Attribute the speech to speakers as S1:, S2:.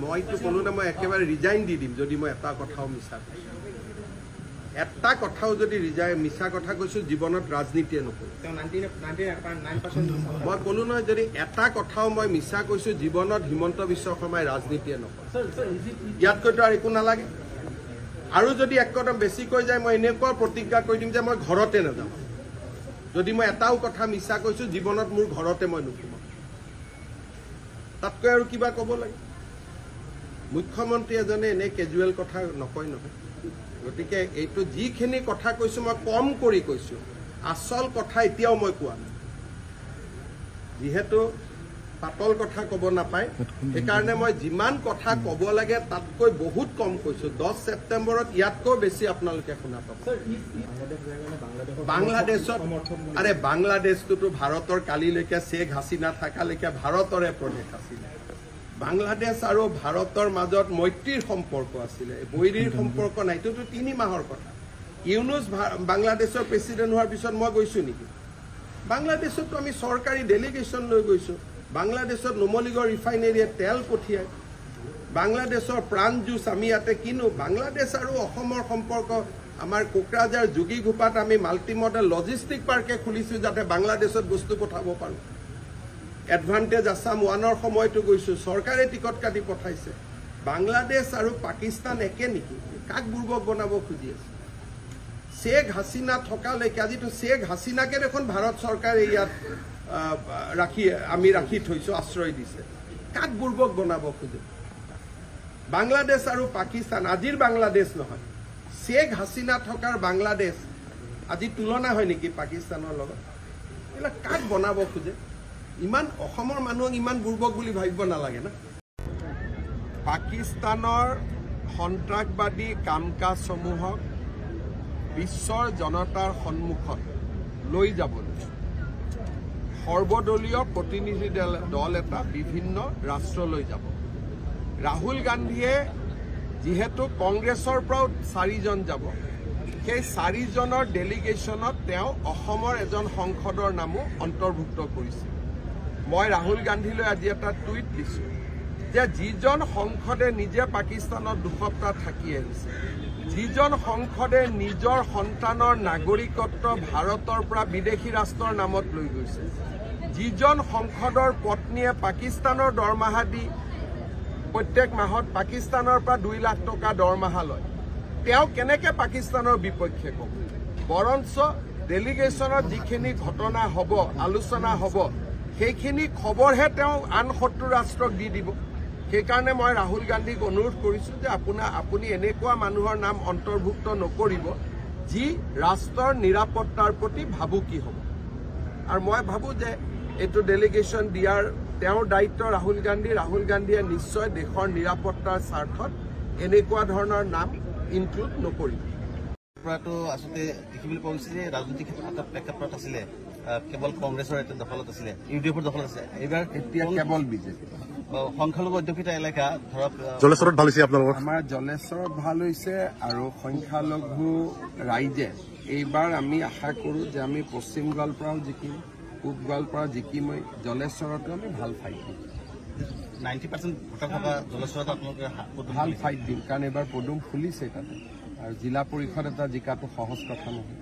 S1: মইতো ক'লো না মই একেবাৰে ৰিজাইন দি দিম যদি মই এটা কথাও মিছা এটা কথাও যদি মিছা কথা কৈছো জীৱনত ৰাজনীতিয়ে নকৰো মই ক'লো নহয় যদি এটা কথাও মই মিছা কৈছো জীৱনত হিমন্ত বিশ্ব শৰ্মাই ৰাজনীতিয়ে নকৰো ইয়াতকৈতো আৰু একো নালাগে আৰু যদি একদম বেছি কৈ যায় মই এনেকুৱা প্ৰতিজ্ঞা কৰি দিম যে মই ঘৰতে নাযাওঁ যদি মই এটাও কথা মিছা কৈছো জীৱনত মোৰ ঘৰতে মই নুসুমাম তাতকৈ আৰু কিবা ক'ব লাগে মুখ্যমন্ত্ৰী এজনে এনে কেজুৱেল কথা নকয় নহয় গতিকে এইটো যিখিনি কথা কৈছো মই কম কৰি কৈছো আসল কথা এতিয়াও মই কোৱা নাই যিহেতু পাতল কথা ক'ব নাপায় সেইকাৰণে মই যিমান কথা ক'ব লাগে তাতকৈ বহুত কম কৈছো 10 ছেপ্টেম্বৰত ইয়াতকৈ বেছি আপোনালোকে শুনা পাব বাংলাদেশত আৰে বাংলাদেশটোতো ভাৰতৰ কালিলৈকে শেখ হাছিনা থাকালৈকে ভাৰতৰে প্ৰদেশ আছিলে বাংলাদেশ আৰু ভাৰতৰ মাজত মৈত্ৰীৰ সম্পৰ্ক আছিলে বৈৰীৰ সম্পৰ্ক নাই এইটোতো 3 মাহৰ কথা ইউনুছ বাংলাদেশৰ প্ৰেসিডেন্ট হোৱাৰ পিছত মই গৈছো নেকি বাংলাদেশতো আমি চৰকাৰী ডেলিগেশ্যন লৈ গৈছো বাংলাদেশত নুমলীগড় ৰিফাইনেৰীয়ে তেল পঠিয়ায় বাংলাদেশৰ প্ৰাণ জুচ আমি ইয়াতে কিনো বাংলাদেশ আৰু অসমৰ সম্পৰ্ক আমাৰ কোকৰাঝাৰ যোগীঘোপাত আমি মাল্টি মডেল লজিষ্টিক পাৰ্কে খুলিছো যাতে বাংলাদেশত বস্তু পঠাব পাৰো এডভান্টেজ আসাম 1ৰ সময়টো গৈছো চৰকাৰে টিকট কাটি পঠাইছে বাংলাদেশ আৰু পাকিস্তান একে নেকি কাক বুৰ্বক বনাব খুজি আছে শেখ হাছিনা থকালৈকে আজিতো শেখ হাছিনাকে দেখোন ভাৰত চৰকাৰে ইয়াত আমি ৰাখি থৈছো আশ্ৰয় দিছে কাক বুৰ্বক বনাব খুজে বাংলাদেশ আৰু পাকিস্তান আজিৰ বাংলাদেশ নহয় শেখ হাছিনা থকাৰ বাংলাদেশ আজি তুলনা হয় নেকি পাকিস্তানৰ লগত এলা কাক বনাব খুজে ইমান অসমৰ মানুহক ইমান বুৰ্বক বুলি ভাবিব নালাগে না পাকিস্তানৰ সন্ত্ৰাসবাদী কামকাজসমূহক বিশ্বৰ জনতাৰ সন্মুখত লৈ যাবলৈ সৰ্বদলীয় প্ৰতিনিধি দল এটা বিভিন্ন ৰাষ্ট্ৰলৈ যাব ৰাহুল গান্ধীয়ে যেহেতু কংগ্ৰেছৰ পৰাও 4জন যাব সেই 4জনৰ ডেলিগেশ্যনত তেওঁ অসমৰ এজন সংসদৰ নামো অন্তৰ্ভুক্ত কৰিছে মই ৰাহুল গান্ধীলৈ আজি এটা টুইট দিছো যে যিজন সংসদে নিজে পাকিস্তানত 2 সপ্তাহ থাকি আহিছে যিজন সংসদে নিজৰ সন্তানৰ নাগৰিকত্ব ভাৰতৰ পৰা বিদেশী ৰাষ্ট্ৰৰ নামত লৈ গৈছে যিজন সংসদৰ পত্নীয়ে পাকিস্তানৰ দৰমহা দি প্ৰত্যেক মাহত পাকিস্তানৰ পৰা 2 লাখ টকা দৰমহা লয় তেওঁ কেনেকে পাকিস্তানৰ বিপক্ষে ক'ব বৰঞ্চ ডেলিগেশ্যনত যিখিনি ঘটনা হ'ব আলোচনা হ'ব সেইখিনি খবৰহে তেওঁ আন 70 ৰাষ্ট্ৰক দি দিব সেইকাৰণে মই ৰাহুল গান্ধীক অনুৰোধ কৰিছো যে আপুনি এনেকুৱা মানুহৰ নাম অন্তৰ্ভুক্ত নকৰিব যি ৰাষ্ট্ৰৰ নিৰাপত্তাৰ প্ৰতি ভাবুকি হ'ব আৰু মই ভাবো যে এইটো ডেলিগেশ্যন দিয়াৰ তেওঁৰ দায়িত্ব ৰাহুল গান্ধীয়ে নিশ্চয় দেশৰ নিৰাপত্তাৰ স্বাৰ্থত এনেকুৱা ধৰণৰ নাম ইনক্লুড নকৰিব
S2: প্ৰায়তো আসলে দেখিবলৈ পোৱা গৈছে যে ৰাজনৈতিক ক্ষেত্ৰত এটা প্ৰেক্ষাপট আছিলে কেৱল কংগ্ৰেছৰ এটা দখলত আছিলে ইউডিএফৰ দখলত আছে এইবাৰ এতিয়া কেৱল বিজেপি সংখ্যালঘু অধ্যুষিত এলেকা ধৰক
S3: জলেশ্বৰত ভাল হৈছে আপোনালোকৰ
S1: আমাৰ জলেশ্বৰত ভাল হৈছে আৰু সংখ্যালঘু ৰাইজে এইবাৰ আমি আশা কৰো যে আমি পশ্চিম গোৱালপাৰাও জিকিম পূব গোৱালপাৰা জিকিমই জলেশ্বৰতো আমি ভাল ফাইট দিম
S2: 90% ভোটাৰ থকা জলেশ্বৰত আপোনালোকে
S1: ভাল ফাইট দিম কাৰণ এইবাৰ পদুম ফুলিছে তাতে আৰু জিলা পৰিষদ এটা জিকাটো সহজ কথা নহয়